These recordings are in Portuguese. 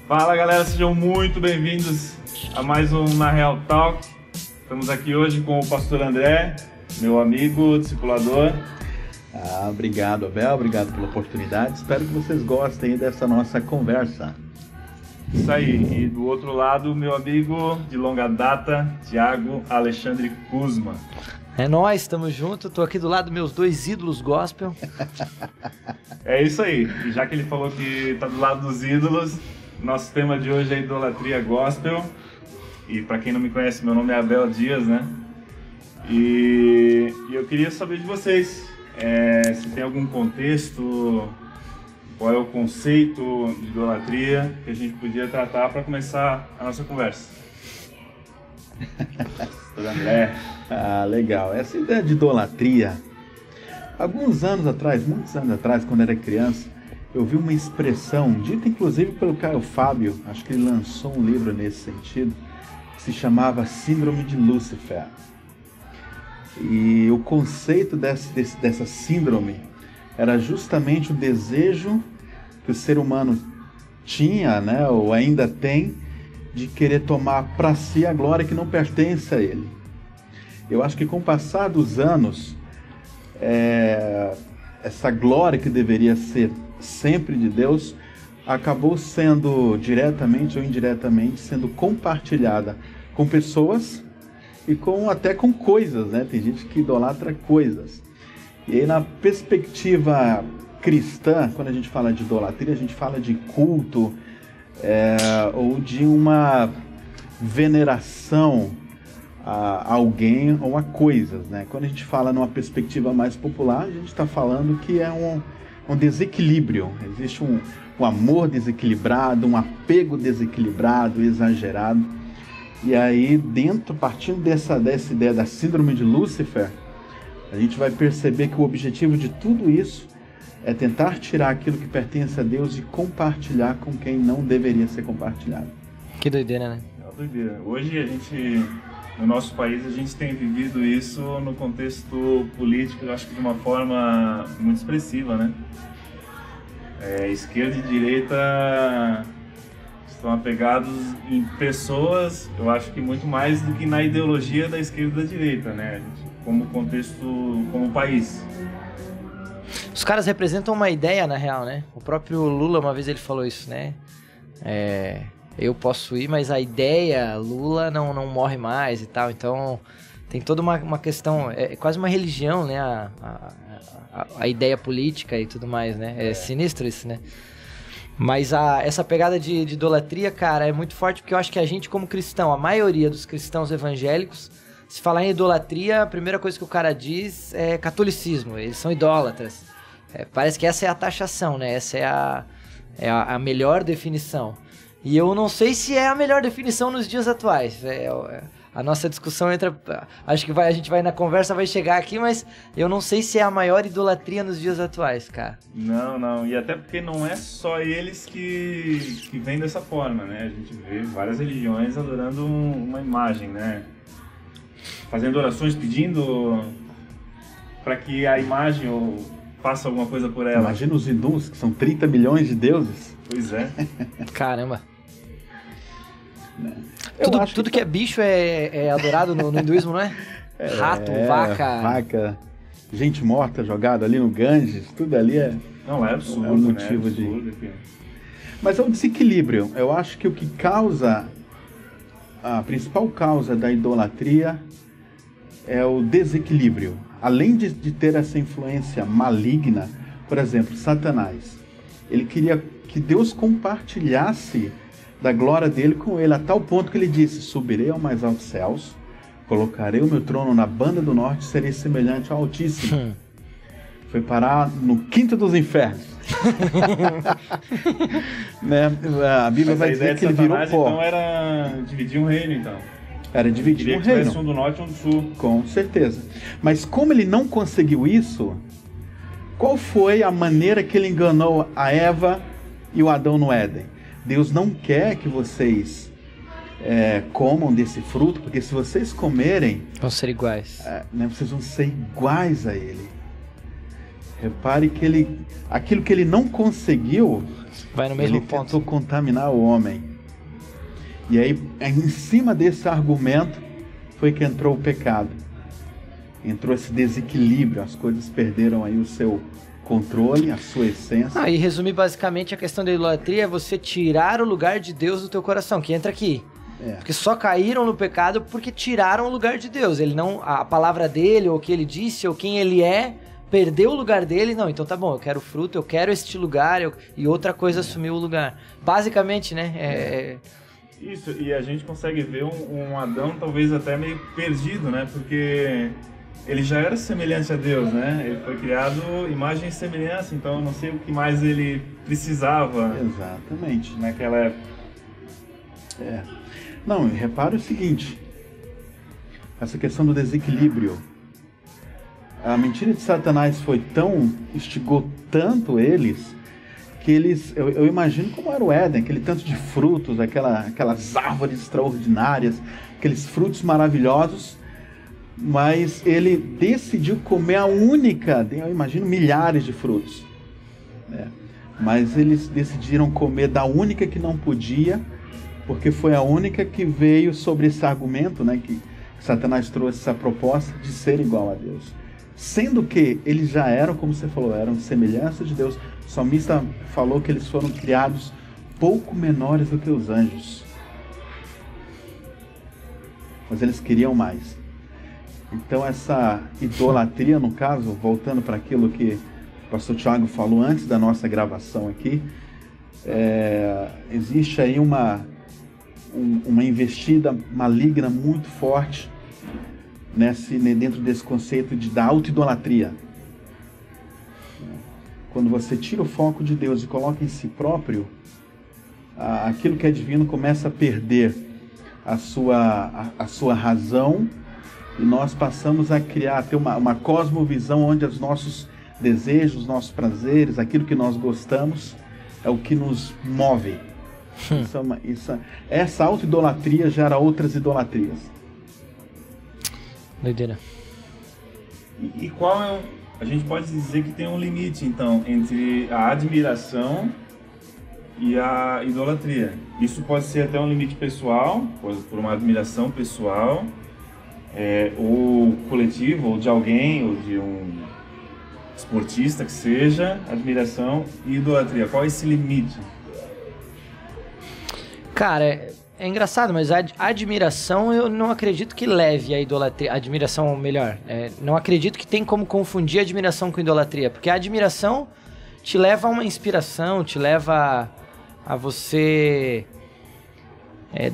Fala galera, sejam muito bem-vindos a mais um Na Real Talk. Estamos aqui hoje com o pastor André, meu amigo, discipulador. Obrigado, Abel, obrigado pela oportunidade. Espero que vocês gostem dessa nossa conversa. Isso aí, e do outro lado, meu amigo de longa data, Thiago Alexandre Kuzma. É nóis, estamos juntos, tô aqui do lado dos meus dois ídolos gospel. É isso aí, e já que ele falou que tá do lado dos ídolos, nosso tema de hoje é idolatria gospel. E para quem não me conhece, meu nome é Abel Dias, né? E eu queria saber de vocês, se tem algum contexto, qual é o conceito de idolatria que a gente podia tratar para começar a nossa conversa. André. Legal. Essa ideia de idolatria, muitos anos atrás, quando era criança, eu vi uma expressão, dita inclusive pelo Caio Fábio, acho que ele lançou um livro nesse sentido, que se chamava Síndrome de Lúcifer. E o conceito dessa síndrome era justamente o desejo que o ser humano tinha, né, ou ainda tem, de querer tomar para si a glória que não pertence a ele. Eu acho que com o passar dos anos, essa glória que deveria ser sempre de Deus, acabou sendo diretamente ou indiretamente sendo compartilhada com pessoas e até com coisas, né? Tem gente que idolatra coisas. E aí, na perspectiva cristã, quando a gente fala de idolatria, a gente fala de culto ou de uma veneração a alguém ou a coisas, né? Quando a gente fala numa perspectiva mais popular, a gente está falando que é um desequilíbrio, existe um amor desequilibrado, um apego desequilibrado, exagerado. E aí, partindo dessa ideia da síndrome de Lúcifer, a gente vai perceber que o objetivo de tudo isso é tentar tirar aquilo que pertence a Deus e compartilhar com quem não deveria ser compartilhado. Que doideira, né? É uma doideira. Hoje no nosso país, a gente tem vivido isso no contexto político, eu acho que de uma forma muito expressiva, né? Esquerda e direita estão apegados em pessoas, eu acho que muito mais do que na ideologia da esquerda e da direita, né? Como contexto, como país. Os caras representam uma ideia, na real, né? O próprio Lula, uma vez ele falou isso, né? Eu posso ir, mas a ideia, Lula não morre mais e tal. Então, tem toda uma questão, é quase uma religião, né? A ideia política e tudo mais, né? É sinistro isso, né? Mas essa pegada de idolatria, cara, é muito forte, porque eu acho que a gente, como cristão, a maioria dos cristãos evangélicos, se falar em idolatria, a primeira coisa que o cara diz é catolicismo, eles são idólatras. Parece que essa é a taxação, né? Essa é a melhor definição. E eu não sei se é a melhor definição nos dias atuais. A nossa discussão entra... Acho que a gente vai na conversa, vai chegar aqui, mas eu não sei se é a maior idolatria nos dias atuais, cara. Não. E até porque não é só eles que vêm dessa forma, né? A gente vê várias religiões adorando uma imagem, né? Fazendo orações, pedindo para que a imagem faça alguma coisa por ela. Imagina os hindus, que são 30 milhões de deuses. Pois é. Caramba. Tudo que é bicho é adorado no hinduísmo, não é? Rato, vaca, gente morta jogada ali no Ganges, tudo ali é absurdo, é um motivo, né? Absurdo. Mas é um desequilíbrio. Eu acho que o que causa, a principal causa da idolatria é o desequilíbrio. Além de ter essa influência maligna, por exemplo, Satanás, ele queria que Deus compartilhasse da glória dele com ele, a tal ponto que ele disse: subirei ao mais altos céus, colocarei o meu trono na banda do norte, serei semelhante ao Altíssimo. Foi parar no quinto dos infernos. Né? A Bíblia vai dizer que ele virou pó. Então era dividir um reino, então. Era dividir um reino. Um do norte e um do sul. Com certeza. Mas como ele não conseguiu isso, qual foi a maneira que ele enganou a Eva e o Adão no Éden? Deus não quer que vocês comam desse fruto, porque se vocês comerem, Vão ser iguais. né, vocês vão ser iguais a ele. Repare que aquilo que ele não conseguiu, Vai no mesmo ele ponto. tentou contaminar o homem. E aí, em cima desse argumento, foi que entrou o pecado. Entrou esse desequilíbrio, as coisas perderam aí o seu controle, a sua essência. E resumir basicamente a questão da idolatria é você tirar o lugar de Deus do teu coração, que entra aqui. Porque só caíram no pecado porque tiraram o lugar de Deus. Ele não, a palavra dele, ou o que ele disse, ou quem ele é, perdeu o lugar dele. Não, então tá bom, eu quero fruto, eu quero este lugar, e outra coisa assumiu o lugar. Basicamente, né? Isso, e a gente consegue ver um Adão talvez até meio perdido, né? Porque ele já era semelhante a Deus, né? Ele foi criado imagem e semelhança, então eu não sei o que mais ele precisava. Exatamente. Naquela época. Não, repara o seguinte, essa questão do desequilíbrio. A mentira de Satanás instigou tanto eles, que eles, eu imagino como era o Éden, aquele tanto de frutos, aquelas árvores extraordinárias, aqueles frutos maravilhosos, mas ele decidiu comer a única, eu imagino milhares de frutos, né? Mas eles decidiram comer da única que não podia, porque foi a única que veio sobre esse argumento, né, que Satanás trouxe essa proposta de ser igual a Deus. Sendo que eles já eram, como você falou, eram semelhança de Deus. O salmista falou que eles foram criados pouco menores do que os anjos. Mas eles queriam mais. Então essa idolatria, no caso, voltando para aquilo que o pastor Thiago falou antes da nossa gravação aqui, existe aí uma investida maligna muito forte dentro desse conceito da auto-idolatria. Quando você tira o foco de Deus e coloca em si próprio, aquilo que é divino começa a perder a sua razão, e nós passamos a ter uma cosmovisão onde os nossos desejos, os nossos prazeres, aquilo que nós gostamos, é o que nos move. Essa auto-idolatria gera outras idolatrias. Doideira. E qual a gente pode dizer que tem um limite, então, entre a admiração e a idolatria. Isso pode ser até um limite pessoal, por uma admiração pessoal, ou coletivo, ou de alguém, ou de um esportista que seja, admiração e idolatria. Qual é esse limite? Cara, é engraçado, mas a admiração eu não acredito que leve a idolatria. Admiração, melhor, não acredito que tem como confundir admiração com idolatria, porque a admiração te leva a uma inspiração, te leva a você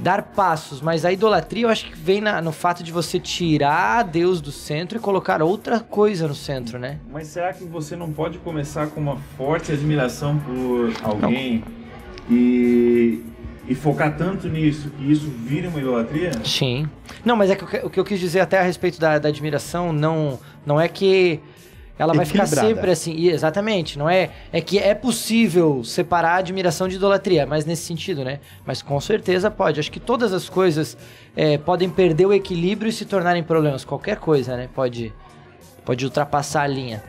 dar passos, mas a idolatria eu acho que vem no fato de você tirar Deus do centro e colocar outra coisa no centro, né? Mas será que você não pode começar com uma forte admiração por alguém e focar tanto nisso que isso vira uma idolatria? Sim. Não, mas o que eu quis dizer até a respeito da admiração não é que ela vai ficar sempre assim. Exatamente. Não é que é possível separar a admiração de idolatria, mas nesse sentido, né? Mas com certeza pode. Acho que todas as coisas podem perder o equilíbrio e se tornarem problemas. Qualquer coisa, né? Pode ultrapassar a linha.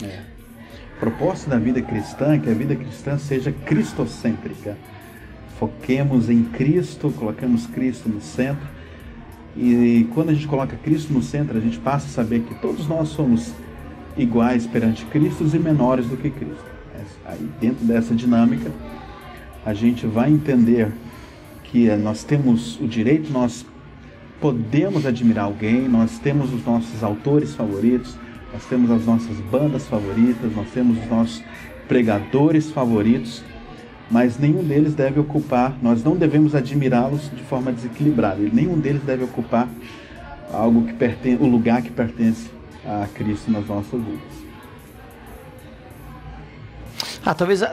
O propósito da vida cristã é que a vida cristã seja cristocêntrica. Foquemos em Cristo, colocamos Cristo no centro. E quando a gente coloca Cristo no centro, a gente passa a saber que todos nós somos iguais perante Cristo e menores do que Cristo. Aí, dentro dessa dinâmica, a gente vai entender que nós temos o direito, nós podemos admirar alguém, nós temos os nossos autores favoritos, nós temos as nossas bandas favoritas, nós temos os nossos pregadores favoritos, mas nenhum deles deve ocupar, nós não devemos admirá-los de forma desequilibrada, nenhum deles deve ocupar o lugar que pertence a Cristo nas nossas vidas.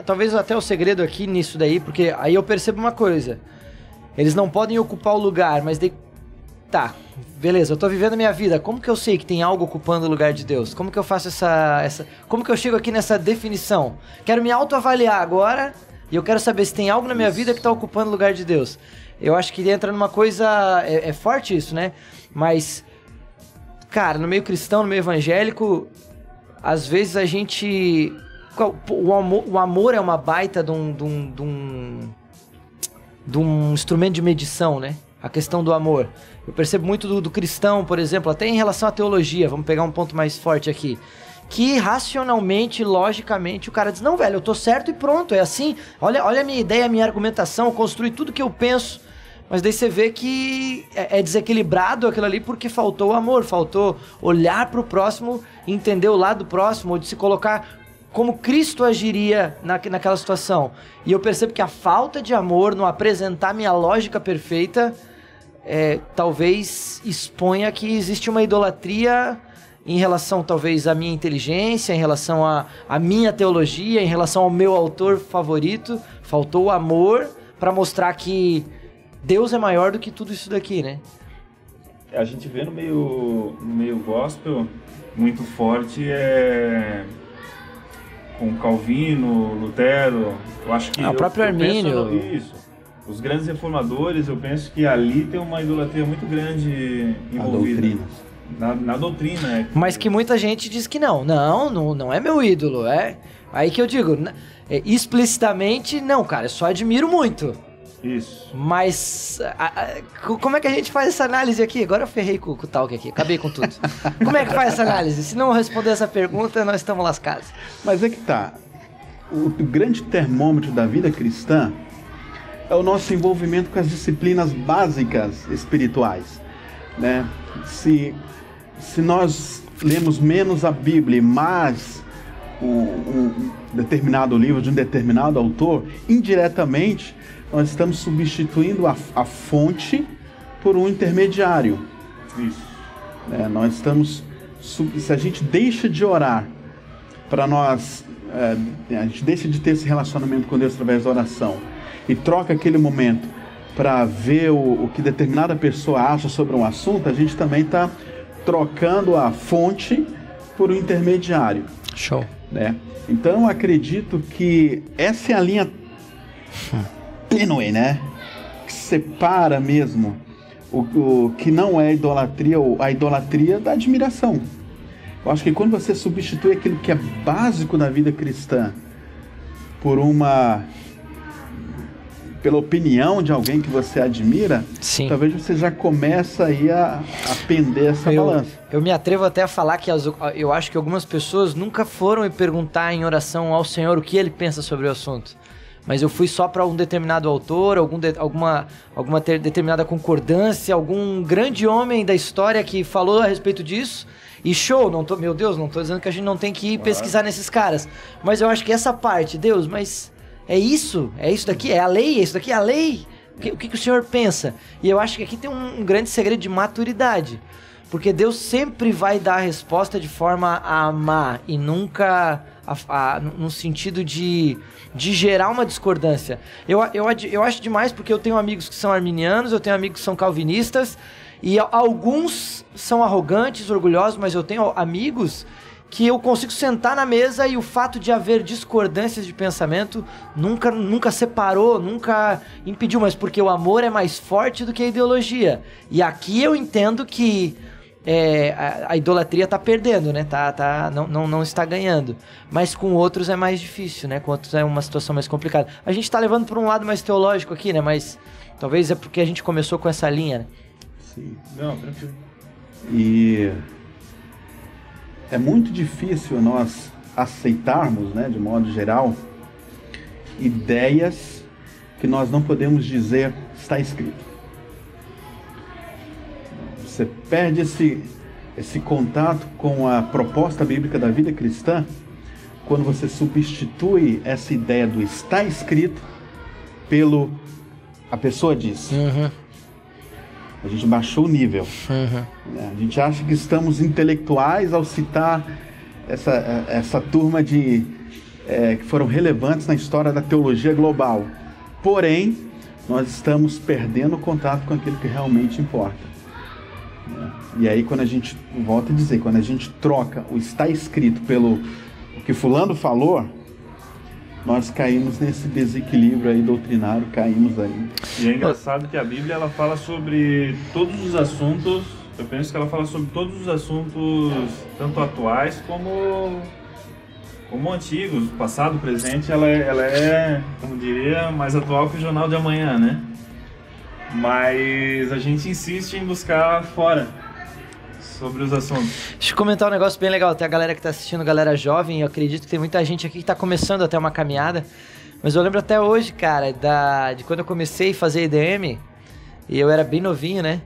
Talvez até o segredo aqui nisso daí, porque aí eu percebo uma coisa, eles não podem ocupar o lugar, mas tá, beleza, eu tô vivendo a minha vida, como que eu sei que tem algo ocupando o lugar de Deus? Como que eu faço como que eu chego aqui nessa definição? Quero me autoavaliar agora e eu quero saber se tem algo na minha vida que está ocupando o lugar de Deus. eu acho que entra numa coisa... É forte isso, né? Mas, cara, no meio cristão, no meio evangélico, às vezes a gente... O amor é uma baita de um instrumento de medição, né? A questão do amor. Eu percebo muito do cristão, por exemplo, até em relação à teologia, vamos pegar um ponto mais forte aqui, que racionalmente, logicamente, o cara diz, não, velho, eu tô certo e pronto, é assim, olha a minha ideia, a minha argumentação, eu construí tudo que eu penso, mas daí você vê que é desequilibrado aquilo ali porque faltou o amor, faltou olhar pro próximo, entender o lado do próximo, ou de se colocar como Cristo agiria naquela situação. E eu percebo que a falta de amor no apresentar minha lógica perfeita talvez exponha que existe uma idolatria em relação talvez à minha inteligência, em relação à minha teologia, em relação ao meu autor favorito. Faltou o amor para mostrar que Deus é maior do que tudo isso daqui, né? A gente vê no meio gospel muito forte com Calvino, Lutero, eu acho que... o próprio Armínio. Isso. Os grandes reformadores, eu penso que ali tem uma idolatria muito grande envolvida. Na doutrina. Mas que muita gente diz que não é meu ídolo, Aí que eu digo, explicitamente, não, cara, eu só admiro muito. Isso. Mas como é que a gente faz essa análise aqui? Agora eu ferrei com o talk aqui, acabei com tudo. Como é que faz essa análise? Se não responder essa pergunta, nós estamos lascados. Mas é que tá. O grande termômetro da vida cristã é o nosso envolvimento com as disciplinas básicas espirituais, né? Se nós lemos menos a Bíblia e mais um determinado livro de um determinado autor, indiretamente nós estamos substituindo a fonte por um intermediário. Isso. Nós estamos... Se a gente deixa de orar para nós... a gente deixa de ter esse relacionamento com Deus através da oração e troca aquele momento para ver o que determinada pessoa acha sobre um assunto, a gente também está trocando a fonte por um intermediário. Show. Né? Então, eu acredito que essa é a linha tênue, né? Que separa mesmo o que não é idolatria, ou a idolatria da admiração. Eu acho que quando você substitui aquilo que é básico da vida cristã pela opinião de alguém que você admira, sim, talvez você já começa aí a pender essa balança. Eu me atrevo até a falar que eu acho que algumas pessoas nunca foram me perguntar em oração ao Senhor o que ele pensa sobre o assunto. Mas eu fui só para um determinado autor, alguma determinada concordância, algum grande homem da história que falou a respeito disso. E show, meu Deus, não tô dizendo que a gente não tem que ir pesquisar nesses caras. Mas eu acho que essa parte, Deus, mas é isso daqui, é a lei, isso daqui é a lei. O que o Senhor pensa? E eu acho que aqui tem um grande segredo de maturidade. Porque Deus sempre vai dar a resposta de forma a amar e nunca no sentido de gerar uma discordância. Eu acho demais porque eu tenho amigos que são arminianos, eu tenho amigos que são calvinistas e alguns são arrogantes, orgulhosos, mas eu tenho amigos que eu consigo sentar na mesa e o fato de haver discordâncias de pensamento nunca separou, nunca impediu, mas porque o amor é mais forte do que a ideologia. E aqui eu entendo que a idolatria está perdendo, né? Não está ganhando. Mas com outros é mais difícil, né? Com outros é uma situação mais complicada. A gente está levando para um lado mais teológico aqui, né? Mas talvez é porque a gente começou com essa linha, né? Sim. Não, tranquilo. E é muito difícil nós aceitarmos, né, de modo geral, ideias que nós não podemos dizer está escrito. Você perde esse contato com a proposta bíblica da vida cristã quando você substitui essa ideia do está escrito pelo a pessoa disse. Uhum. A gente baixou o nível. Uhum. A gente acha que estamos intelectuais ao citar essa turma que foram relevantes na história da teologia global. Porém, nós estamos perdendo o contato com aquilo que realmente importa. E aí, quando a gente, volta a dizer, quando a gente troca o está escrito pelo o que fulano falou, nós caímos nesse desequilíbrio aí doutrinário, caímos aí. E é engraçado que a Bíblia ela fala sobre todos os assuntos, eu penso que ela fala sobre todos os assuntos, tanto atuais como antigos, passado, presente, ela é, como diria, mais atual que o Jornal de Amanhã, né? Mas a gente insiste em buscar fora sobre os assuntos. Deixa eu comentar um negócio bem legal. Tem a galera que tá assistindo, galera jovem. Eu acredito que tem muita gente aqui que tá começando até uma caminhada. Mas eu lembro até hoje, cara, de quando eu comecei a fazer EDM. E eu era bem novinho, né?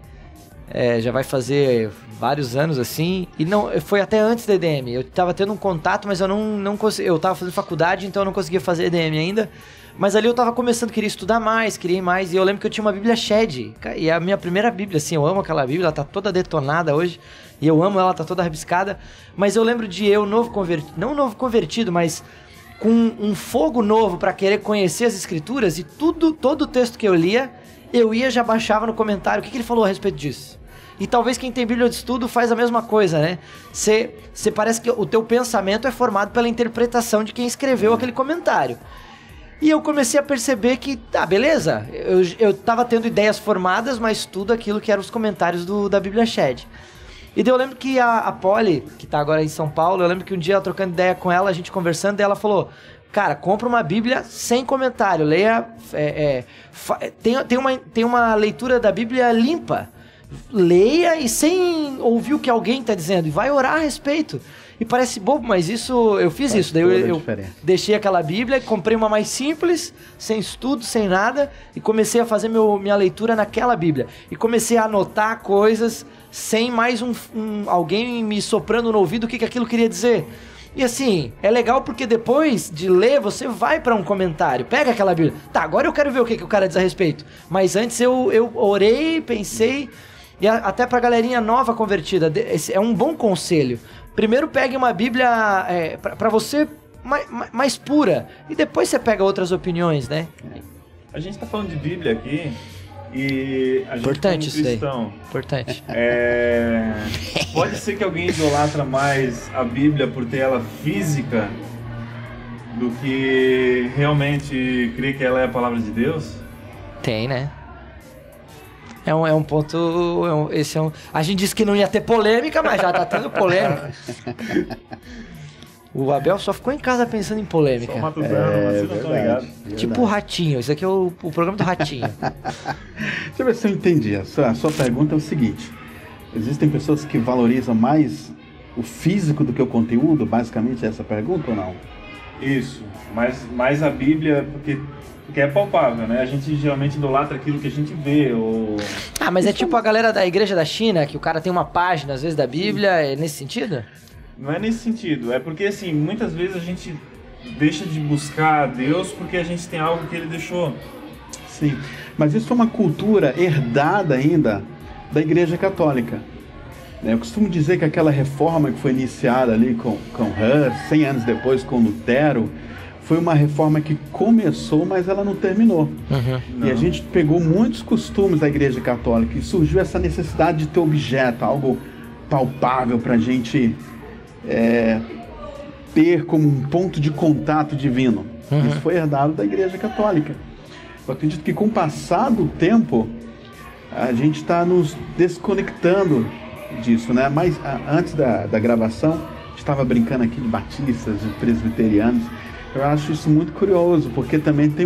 Já vai fazer vários anos assim. E não, foi até antes da EDM. Eu tava tendo um contato, mas eu não consegui. Eu tava fazendo faculdade, então eu não conseguia fazer EDM ainda. Mas ali eu tava começando, queria estudar mais, queria ir mais. E eu lembro que eu tinha uma Bíblia Shed. E a minha primeira Bíblia, assim, eu amo aquela Bíblia, ela tá toda detonada hoje. E eu amo ela, tá toda rabiscada. Mas eu lembro de eu, não novo convertido, mas com um fogo novo pra querer conhecer as Escrituras. E todo o texto que eu lia, eu já baixava no comentário o que ele falou a respeito disso. E talvez quem tem Bíblia de estudo faz a mesma coisa, né? Você parece que o teu pensamento é formado pela interpretação de quem escreveu aquele comentário. E eu comecei a perceber que, beleza, eu tava tendo ideias formadas, mas tudo aquilo que eram os comentários da Bíblia Shed. E daí eu lembro que a Polly, que tá agora em São Paulo, eu lembro que um dia, trocando ideia com ela, a gente conversando, daí ela falou, cara, compra uma Bíblia sem comentário, leia, tem uma leitura da Bíblia limpa, leia e sem ouvir o que alguém tá dizendo, e vai orar a respeito. E parece bobo, mas eu fiz isso. Daí eu deixei aquela Bíblia, comprei uma mais simples, sem estudo, sem nada, e comecei a fazer minha leitura naquela Bíblia. E comecei a anotar coisas sem mais alguém me soprando no ouvido o que aquilo queria dizer. E assim, é legal porque depois de ler, você vai pra um comentário, pega aquela Bíblia. Tá, agora eu quero ver o que o cara diz a respeito. Mas antes eu orei, pensei, e até pra galerinha nova convertida, esse é um bom conselho. Primeiro pegue uma Bíblia pra você mais pura, e depois você pega outras opiniões, né? A gente tá falando de Bíblia aqui, e a gente importante como cristão... Isso aí. Importante. Pode ser que alguém idolatra mais a Bíblia por ter ela física do que realmente crê que ela é a palavra de Deus? Tem, né? É um ponto... A gente disse que não ia ter polêmica, mas já tá tendo polêmica. O Abel só ficou em casa pensando em polêmica. Só matutando, mas vocês não estão ligados. Tipo o Ratinho, isso aqui é o programa do Ratinho. Deixa eu ver se eu entendi. A sua pergunta é o seguinte: existem pessoas que valorizam mais o físico do que o conteúdo? Basicamente é essa pergunta ou não? Isso, mais a Bíblia, porque é palpável, né? A gente geralmente idolatra aquilo que a gente vê. Mas é tipo a galera da igreja da China, que o cara tem uma página, às vezes, da Bíblia, é nesse sentido? Não é nesse sentido, é porque assim, muitas vezes a gente deixa de buscar a Deus porque a gente tem algo que Ele deixou. Sim, mas isso é uma cultura herdada ainda da Igreja Católica. Eu costumo dizer que aquela reforma que foi iniciada ali com Hus, 100 anos depois com Lutero, foi uma reforma que começou, mas ela não terminou. Uhum. E a gente pegou muitos costumes da Igreja Católica e surgiu essa necessidade de ter objeto, algo palpável para a gente ter como um ponto de contato divino. Uhum. Isso foi herdado da Igreja Católica. Eu acredito que com o passar do tempo, a gente está nos desconectando disso, né? Mas antes da gravação, a gente estava brincando aqui de batistas, de presbiterianos. Eu acho isso muito curioso, porque também tem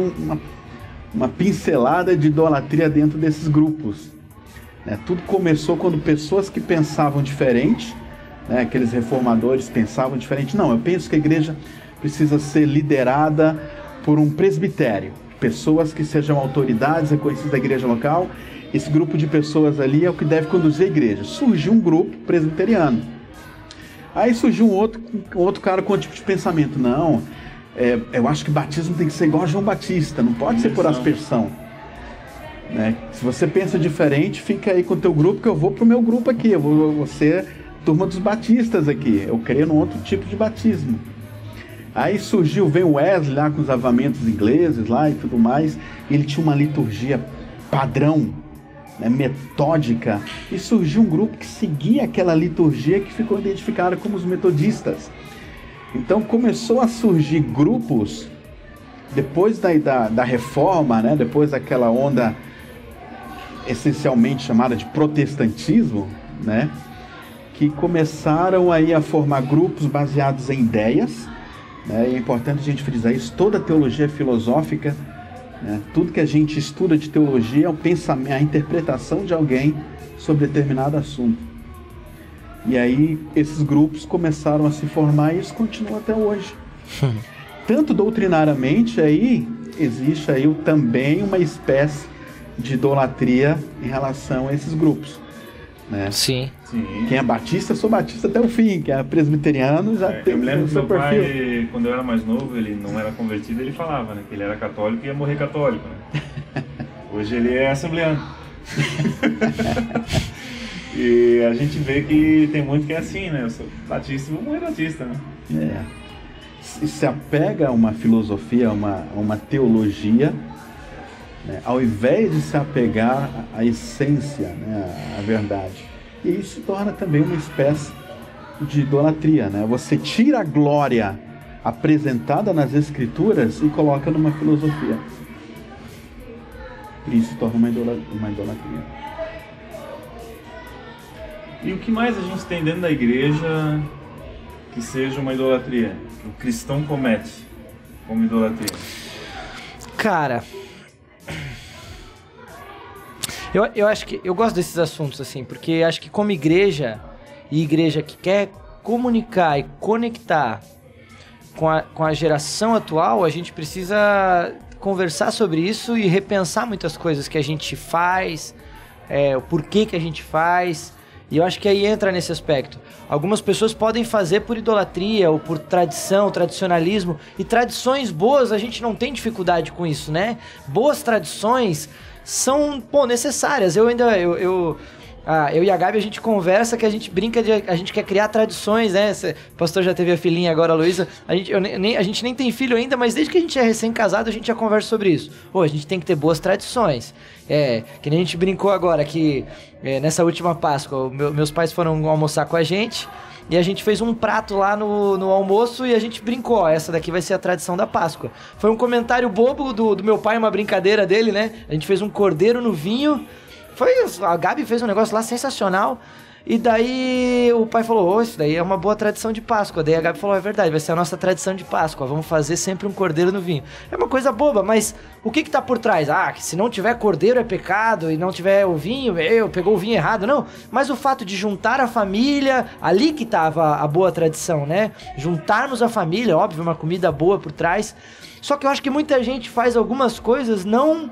uma pincelada de idolatria dentro desses grupos. Tudo começou quando pessoas que pensavam diferente, aqueles reformadores pensavam diferente. Não, eu penso que a igreja precisa ser liderada por um presbitério, pessoas que sejam autoridades reconhecidas da igreja local. Esse grupo de pessoas ali é o que deve conduzir a igreja. Surgiu um grupo presbiteriano. Aí surgiu um outro cara com outro tipo de pensamento. Não, eu acho que batismo tem que ser igual a João Batista, não pode ser por aspersão. Se você pensa diferente, fica aí com o teu grupo, que eu vou pro meu grupo aqui, eu vou ser turma dos batistas aqui, eu creio num outro tipo de batismo. Aí veio Wesley lá com os avamentos ingleses lá e tudo mais, e ele tinha uma liturgia padrão, metódica, e surgiu um grupo que seguia aquela liturgia que ficou identificada como os metodistas. Então começou a surgir grupos depois da reforma, né, depois daquela onda essencialmente chamada de protestantismo, né, que começaram aí a formar grupos baseados em ideias, né, e é importante a gente frisar isso, toda teologia filosófica, né, tudo que a gente estuda de teologia é o pensamento, a interpretação de alguém sobre determinado assunto. E aí esses grupos começaram a se formar e isso continua até hoje. Tanto doutrinariamente aí existe aí também uma espécie de idolatria em relação a esses grupos, né? Sim. Quem é batista, sou batista até o fim. Quem é presbiteriano já tem eu me lembro o que seu meu perfil. pai, quando eu era mais novo, ele não era convertido, ele falava, né, que ele era católico e ia morrer católico, né? Hoje ele é assembleano. E a gente vê que tem muito que é assim, né? Eu sou batista e vou morrer batista, né? Se apega a uma filosofia, a uma teologia, né, ao invés de se apegar à essência, né, à verdade. E isso se torna também uma espécie de idolatria, né? Você tira a glória apresentada nas Escrituras e coloca numa filosofia. E isso se torna uma idolatria. E o que mais a gente tem dentro da igreja que seja uma idolatria? Que o cristão comete como idolatria? Cara, eu acho que eu gosto desses assuntos assim, porque acho que como igreja, e igreja que quer comunicar e conectar com a geração atual, a gente precisa conversar sobre isso e repensar muitas coisas que a gente faz, o porquê que a gente faz. E eu acho que aí entra nesse aspecto. Algumas pessoas podem fazer por idolatria ou por tradição, tradicionalismo. E tradições boas, a gente não tem dificuldade com isso, né? Boas tradições são, necessárias. Eu e a Gabi, a gente conversa que a gente brinca a gente quer criar tradições, né? O pastor já teve a filhinha agora, a Luísa. A gente nem tem filho ainda, mas desde que a gente é recém-casado, a gente já conversa sobre isso. A gente tem que ter boas tradições. Que nem a gente brincou agora, que nessa última Páscoa, meus pais foram almoçar com a gente, e a gente fez um prato lá no almoço, e a gente brincou, essa daqui vai ser a tradição da Páscoa. Foi um comentário bobo do meu pai, uma brincadeira dele, né? A gente fez um cordeiro no vinho. A Gabi fez um negócio lá sensacional. E daí o pai falou, isso daí é uma boa tradição de Páscoa. Daí a Gabi falou, é verdade, vai ser a nossa tradição de Páscoa. Vamos fazer sempre um cordeiro no vinho. É uma coisa boba, mas o que tá por trás? Que se não tiver cordeiro é pecado e não tiver o vinho, pegou o vinho errado. Não, mas o fato de juntar a família, ali que tava a boa tradição, né? Juntarmos a família, óbvio, uma comida boa por trás. Só que eu acho que muita gente faz algumas coisas não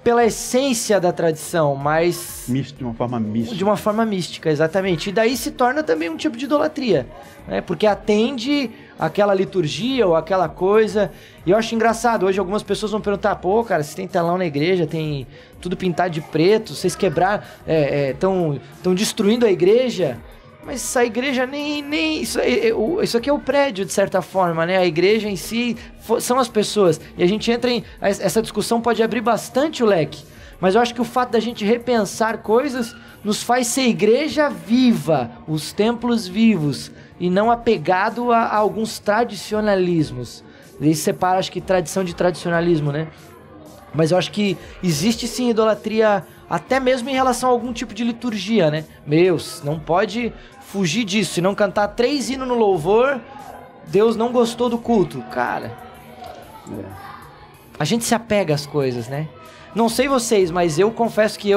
pela essência da tradição, mas de uma forma mística. De uma forma mística, exatamente. E daí se torna também um tipo de idolatria, né? Porque atende aquela liturgia ou aquela coisa. E eu acho engraçado, hoje algumas pessoas vão perguntar, cara, vocês têm telão na igreja, tem tudo pintado de preto, vocês quebraram, estão destruindo a igreja. Mas essa igreja nem isso aqui é o prédio, de certa forma, né? A igreja em si são as pessoas. E a gente entra essa discussão pode abrir bastante o leque. Mas eu acho que o fato da gente repensar coisas nos faz ser igreja viva, os templos vivos, e não apegado a alguns tradicionalismos. Isso separa, acho que, tradição de tradicionalismo, né? Mas eu acho que existe sim idolatria, até mesmo em relação a algum tipo de liturgia, né? Não pode fugir disso. Se não cantar 3 hinos no louvor, Deus não gostou do culto. Cara, a gente se apega às coisas, né? Não sei vocês, mas eu confesso que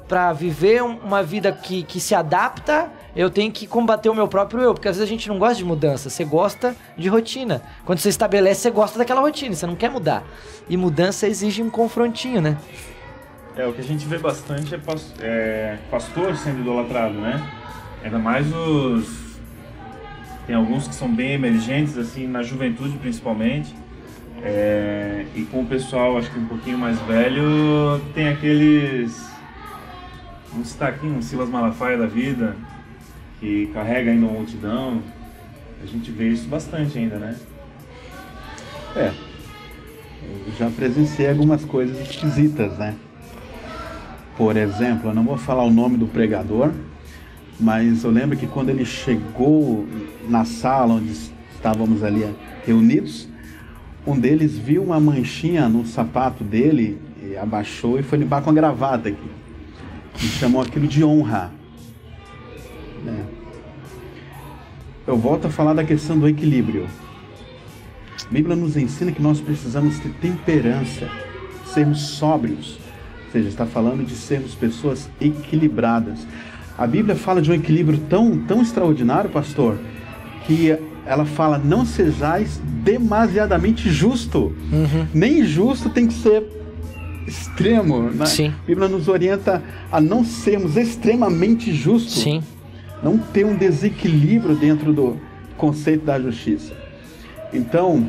pra viver uma vida que se adapta, eu tenho que combater o meu próprio eu, porque às vezes a gente não gosta de mudança, você gosta de rotina. Quando você estabelece, você gosta daquela rotina, você não quer mudar. E mudança exige um confrontinho, né? O que a gente vê bastante é pastor sendo idolatrado, né? Ainda mais tem alguns que são bem emergentes, assim, na juventude principalmente. E com o pessoal, acho que um pouquinho mais velho, tem aqueles... Vamos citar aqui um Silas Malafaia da vida, que carrega ainda uma multidão. A gente vê isso bastante ainda, né? Eu já presenciei algumas coisas esquisitas, né? Por exemplo, eu não vou falar o nome do pregador, mas eu lembro que quando ele chegou na sala onde estávamos ali reunidos, um deles viu uma manchinha no sapato dele, e abaixou e foi limpar com a gravata aqui. E chamou aquilo de honra. Né? Eu volto a falar da questão do equilíbrio. A Bíblia nos ensina que nós precisamos ter temperança, sermos sóbrios. Ou seja, está falando de sermos pessoas equilibradas. A Bíblia fala de um equilíbrio tão extraordinário, pastor, que ela fala, não sejais demasiadamente justo. Nem justo tem que ser extremo. Né? Sim. A Bíblia nos orienta a não sermos extremamente justos. Sim. Não ter um desequilíbrio dentro do conceito da justiça. Então,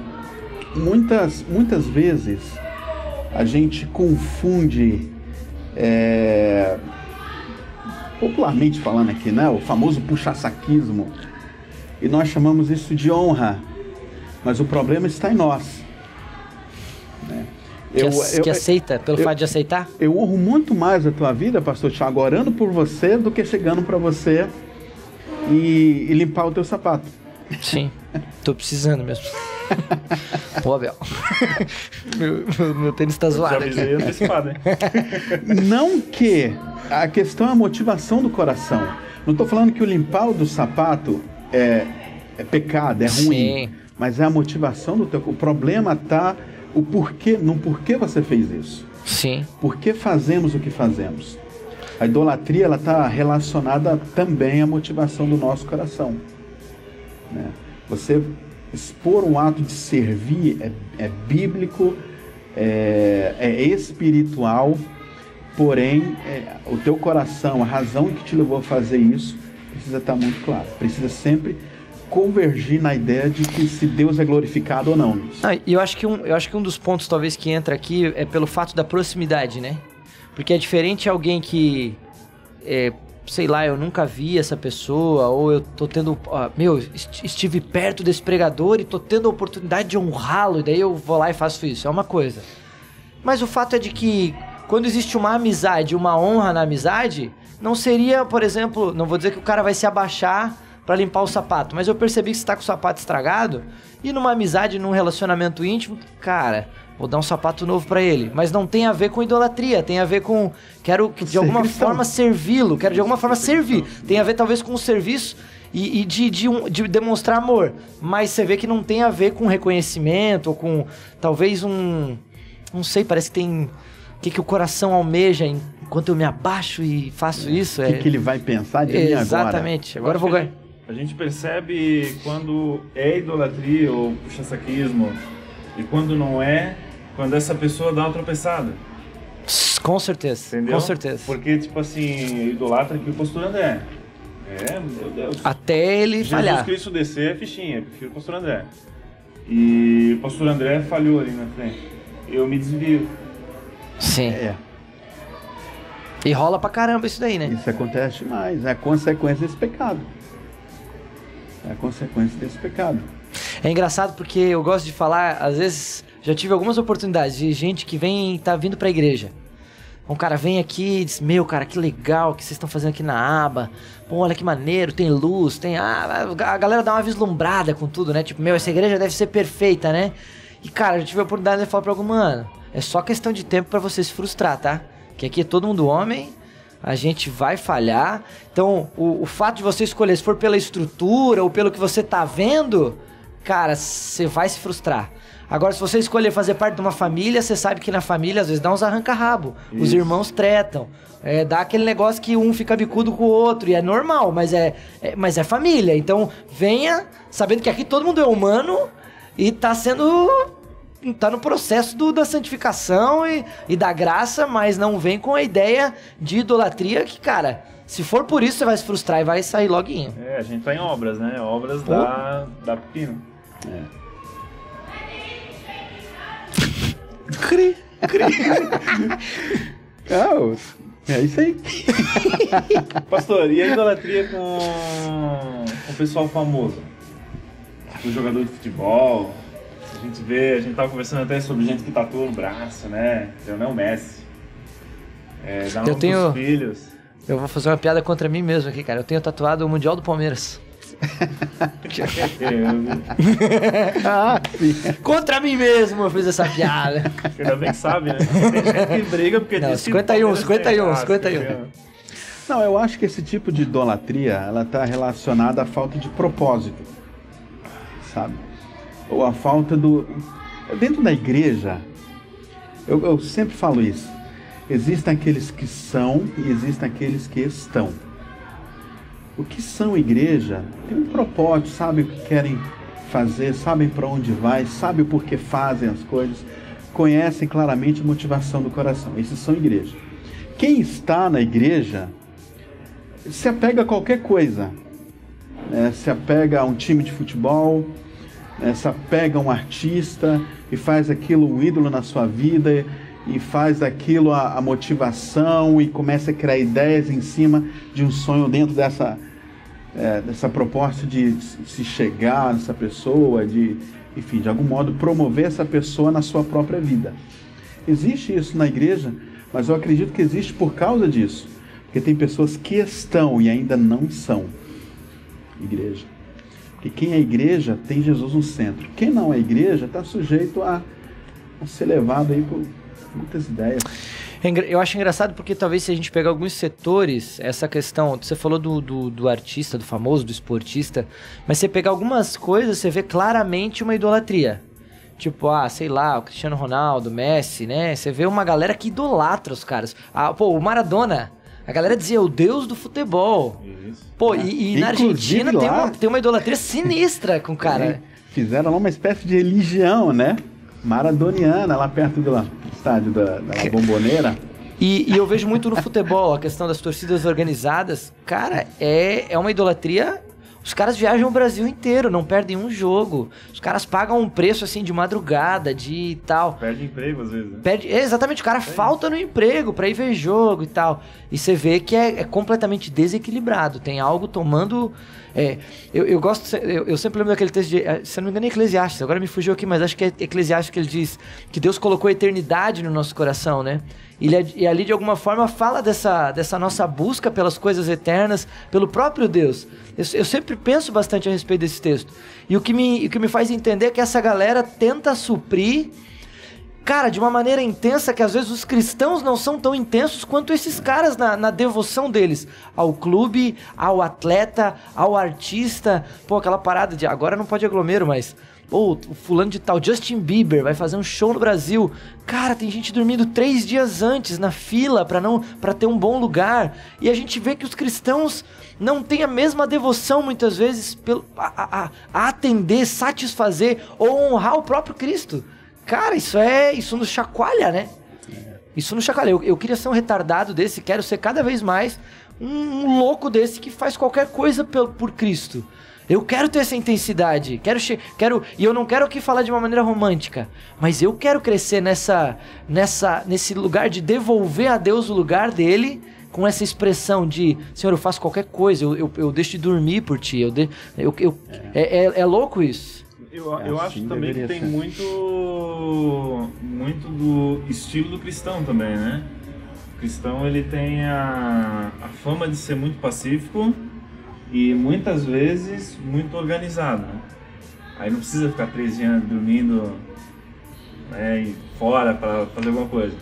muitas vezes a gente confunde, popularmente falando aqui, né, o famoso puxa-saquismo, e nós chamamos isso de honra, mas o problema está em nós. Né? Que aceita, pelo fato de aceitar? Eu honro muito mais a tua vida, pastor Thiago, orando por você, do que chegando para você e limpar o teu sapato. Sim, tô precisando mesmo. Pô, Abel. meu tênis tá zoado aqui. Já avisei antecipado, hein? Não que a questão é a motivação do coração. Não estou falando que o limpar o do sapato é pecado, é ruim. Sim. Mas é a motivação do teu... O problema está no porquê você fez isso. Sim. Por que fazemos o que fazemos? A idolatria ela está relacionada também à motivação do nosso coração. Né? Você expor um ato de servir é bíblico, é espiritual, porém o teu coração, a razão que te levou a fazer isso, precisa estar muito claro. Precisa sempre convergir na ideia de que se Deus é glorificado ou não. E eu acho que um dos pontos talvez que entra aqui é pelo fato da proximidade, né? Porque é diferente alguém que, sei lá, eu nunca vi essa pessoa, ou eu tô tendo, estive perto desse pregador e tô tendo a oportunidade de honrá-lo, e daí eu vou lá e faço isso, é uma coisa. Mas o fato é de que quando existe uma amizade, uma honra na amizade, não seria, por exemplo, não vou dizer que o cara vai se abaixar pra limpar o sapato, mas eu percebi que você tá com o sapato estragado, e numa amizade, num relacionamento íntimo, cara, vou dar um sapato novo pra ele. Mas não tem a ver com idolatria, tem a ver com... Quero de alguma forma servi-lo, quero de alguma forma servir. Tem a ver talvez com o serviço e de demonstrar amor. Mas você vê que não tem a ver com reconhecimento, ou com talvez não sei, parece que tem... O que o coração almeja enquanto eu me abaixo e faço isso? O que ele vai pensar de mim agora? Exatamente. Agora eu vou ganhar. A gente percebe quando é idolatria ou puxa-saquismo e quando não é, quando essa pessoa dá uma tropeçada. Com certeza, entendeu? Com certeza. Porque, tipo assim, idolatra que o pastor André. Meu Deus. Até ele falhar. Jesus Cristo descer é fichinha, eu prefiro o pastor André. E o pastor André falhou ali na frente. Eu me desvio. Sim. E rola pra caramba isso daí, né? Isso acontece demais. É a consequência desse pecado. É a consequência desse pecado. É engraçado porque eu gosto de falar, às vezes, já tive algumas oportunidades de gente que tá vindo pra igreja. Um cara vem aqui e diz, cara, que legal que vocês estão fazendo aqui na aba. Pô, olha que maneiro, tem luz, tem... a galera dá uma vislumbrada com tudo, né? Tipo, essa igreja deve ser perfeita, né? E, cara, eu tive a oportunidade de falar pra algum, mano, é só questão de tempo pra você se frustrar, tá? Que aqui é todo mundo homem, a gente vai falhar. Então, o fato de você escolher, se for pela estrutura ou pelo que você tá vendo, cara, você vai se frustrar. Agora, se você escolher fazer parte de uma família, você sabe que na família, às vezes, dá uns arranca-rabo. Os irmãos tretam. Dá aquele negócio que um fica bicudo com o outro. E é normal, mas é família. Então, venha sabendo que aqui todo mundo é humano e tá no processo da santificação e da graça, mas não vem com a ideia de idolatria que, cara, se for por isso, você vai se frustrar e vai sair loguinho. A gente tá em obras, né? Obras da pepino. É isso aí. Pastor, e a idolatria com o pessoal famoso? O jogador de futebol. A gente tava conversando até sobre gente que tatua no braço, né? O Messi. Dá nome pros filhos. Eu vou fazer uma piada contra mim mesmo aqui, cara. Eu tenho tatuado o Mundial do Palmeiras. Contra mim mesmo eu fiz essa piada. Ainda bem que sabe, né? Tem gente que briga porque... Não, diz que 51. Não, eu acho que esse tipo de idolatria, ela está relacionada à falta de propósito, sabe? Ou a falta do... Dentro da igreja, eu sempre falo isso, existem aqueles que são e existem aqueles que estão. O que são igreja tem um propósito, sabem o que querem fazer, sabem para onde vai, sabem o porquê fazem as coisas, conhecem claramente a motivação do coração. Esses são igreja. Quem está na igreja se apega a qualquer coisa, se apega a um time de futebol, se apega a um artista e faz aquilo um ídolo na sua vida e faz daquilo a motivação e começa a criar ideias em cima de um sonho dentro dessa proposta de se chegar nessa pessoa, enfim, de algum modo promover essa pessoa na sua própria vida. Existe isso na igreja, mas eu acredito que existe por causa disso, porque tem pessoas que estão e ainda não são igreja. Porque quem é igreja tem Jesus no centro. Quem não é igreja está sujeito a ser levado aí por muitas ideias. Eu acho engraçado porque talvez se a gente pegar alguns setores, essa questão, você falou do artista, do famoso, do esportista, mas você pegar algumas coisas, você vê claramente uma idolatria. Tipo, sei lá, o Cristiano Ronaldo, Messi, né? Você vê uma galera que idolatra os caras. Pô, o Maradona, a galera dizia o deus do futebol. Isso. Pô, e na Argentina tem uma idolatria sinistra com o cara. Fizeram lá uma espécie de religião, né? Maradoniana, lá perto do estádio da Bombonera. E eu vejo muito no futebol, a questão das torcidas organizadas. Cara, é uma idolatria. Os caras viajam o Brasil inteiro, não perdem um jogo. Os caras pagam um preço assim de madrugada, de tal. Perde emprego às vezes, né? Exatamente, o cara falta no emprego pra ir ver jogo e tal. E você vê que é completamente desequilibrado. Tem algo tomando... Eu sempre lembro daquele texto de... Se não me engano é Eclesiastes, agora me fugiu aqui, mas acho que é Eclesiastes que ele diz que Deus colocou a eternidade no nosso coração, né? E ali de alguma forma fala dessa nossa busca pelas coisas eternas, pelo próprio Deus. Eu sempre penso bastante a respeito desse texto. E o que me faz entender é que essa galera tenta suprir, cara, de uma maneira intensa, que às vezes os cristãos não são tão intensos quanto esses caras na devoção deles ao clube, ao atleta, ao artista. Pô, aquela parada de agora não pode aglomero, mas... Pô, o fulano de tal, Justin Bieber, vai fazer um show no Brasil. Cara, tem gente dormindo 3 dias antes na fila pra ter um bom lugar. E a gente vê que os cristãos não têm a mesma devoção, muitas vezes, a atender, satisfazer ou honrar o próprio Cristo. Cara, isso nos chacoalha, né? Isso nos chacoalha. Eu queria ser um retardado desse, quero ser cada vez mais um louco desse que faz qualquer coisa por Cristo. Eu quero ter essa intensidade, e eu não quero aqui falar de uma maneira romântica, mas eu quero crescer nesse lugar de devolver a Deus o lugar dele, com essa expressão de, Senhor, eu faço qualquer coisa, eu deixo de dormir por ti, é louco isso. Eu acho também que tem muito do estilo do cristão também, né? O cristão, ele tem a fama de ser muito pacífico, e muitas vezes muito organizado, né? Aí não precisa ficar 13 anos dormindo, né, e fora para fazer alguma coisa.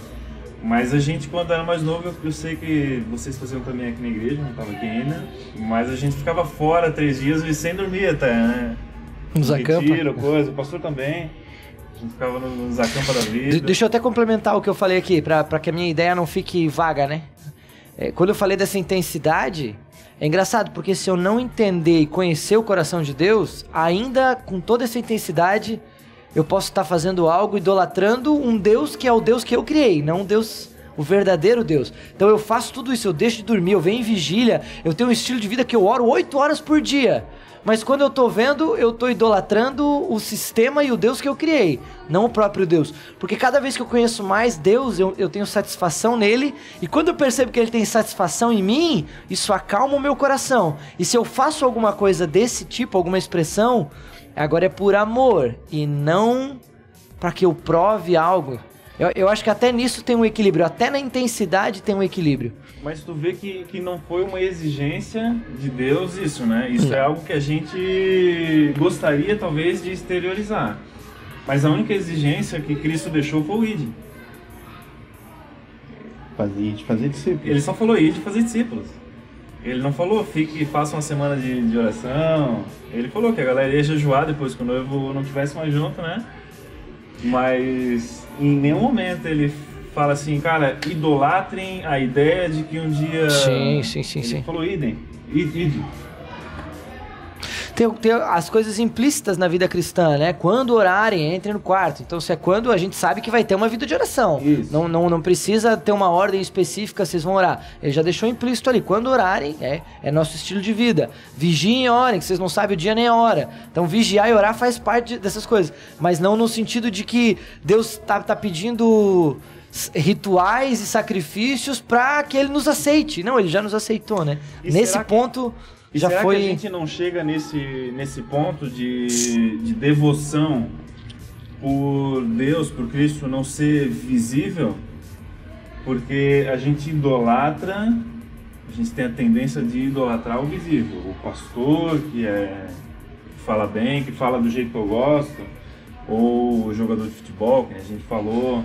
Mas a gente, quando era mais novo, eu sei que vocês faziam também aqui na igreja, não estava aqui ainda, mas a gente ficava fora 3 dias e sem dormir até, né? Nos acampa. Coisa, o pastor também. A gente ficava nos acampa da vida. Deixa eu até complementar o que eu falei aqui, para que a minha ideia não fique vaga, né? Quando eu falei dessa intensidade... É engraçado, porque se eu não entender e conhecer o coração de Deus, ainda com toda essa intensidade, eu posso estar fazendo algo, idolatrando um Deus que é o Deus que eu criei, não um Deus, o verdadeiro Deus. Então eu faço tudo isso, eu deixo de dormir, eu venho em vigília, eu tenho um estilo de vida que eu oro 8 horas por dia. Mas quando eu tô vendo, eu tô idolatrando o sistema e o Deus que eu criei, não o próprio Deus. Porque cada vez que eu conheço mais Deus, eu tenho satisfação nele. E quando eu percebo que ele tem satisfação em mim, isso acalma o meu coração. E se eu faço alguma coisa desse tipo, alguma expressão, agora é por amor e não para que eu prove algo. Eu acho que até nisso tem um equilíbrio, até na intensidade tem um equilíbrio. Mas tu vê que não foi uma exigência de Deus isso, né? Isso é algo que a gente gostaria talvez de exteriorizar. Mas a única exigência que Cristo deixou foi o ide. Fazer discípulos. Ele só falou ide fazer discípulos. Ele não falou faça uma semana de oração. Ele falou que a galera ia jejuar depois que o noivo não estivesse mais junto, né? Mas em nenhum momento ele fala assim, cara, idolatrem a ideia de que um dia... Sim. Ele falou ide. Tem as coisas implícitas na vida cristã, né? Quando orarem, entrem no quarto. Então, se é quando, a gente sabe que vai ter uma vida de oração. Não precisa ter uma ordem específica, vocês vão orar. Ele já deixou implícito ali. Quando orarem, é nosso estilo de vida. Vigiem e orem, que vocês não sabem o dia nem a hora. Então, vigiar e orar faz parte dessas coisas. Mas não no sentido de que Deus tá pedindo rituais e sacrifícios para que Ele nos aceite. Não, Ele já nos aceitou, né? Nesse ponto... E será que a gente não chega nesse ponto de devoção por Deus, por Cristo não ser visível? Porque a gente idolatra, a gente tem a tendência de idolatrar o visível. O pastor que fala bem, que fala do jeito que eu gosto, ou o jogador de futebol, que a gente falou.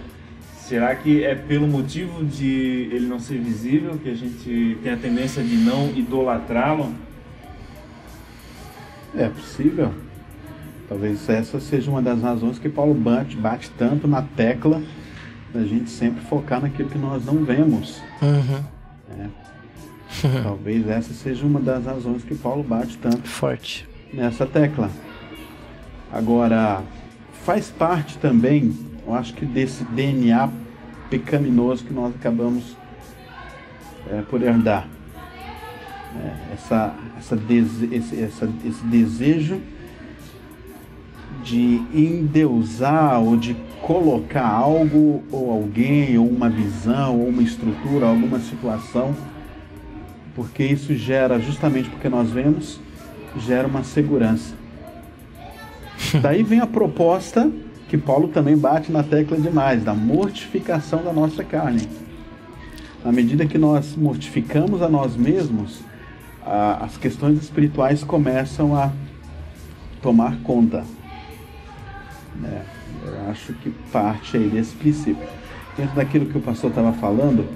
Será que é pelo motivo de ele não ser visível que a gente tem a tendência de não idolatrá-lo? É possível. Talvez essa seja uma das razões que Paulo bate tanto na tecla da gente sempre focar naquilo que nós não vemos. Talvez essa seja uma das razões que Paulo bate tanto forte nessa tecla. Agora, faz parte também, eu acho que desse DNA pecaminoso que nós acabamos por herdar. Esse desejo de endeusar ou de colocar algo ou alguém, ou uma visão, ou uma estrutura, alguma situação, porque isso gera, justamente porque nós vemos, gera uma segurança. Daí vem a proposta que Paulo também bate na tecla demais, da mortificação da nossa carne. À medida que nós mortificamos a nós mesmos, as questões espirituais começam a tomar conta. Eu acho que parte aí desse princípio. Dentro daquilo que o pastor estava falando,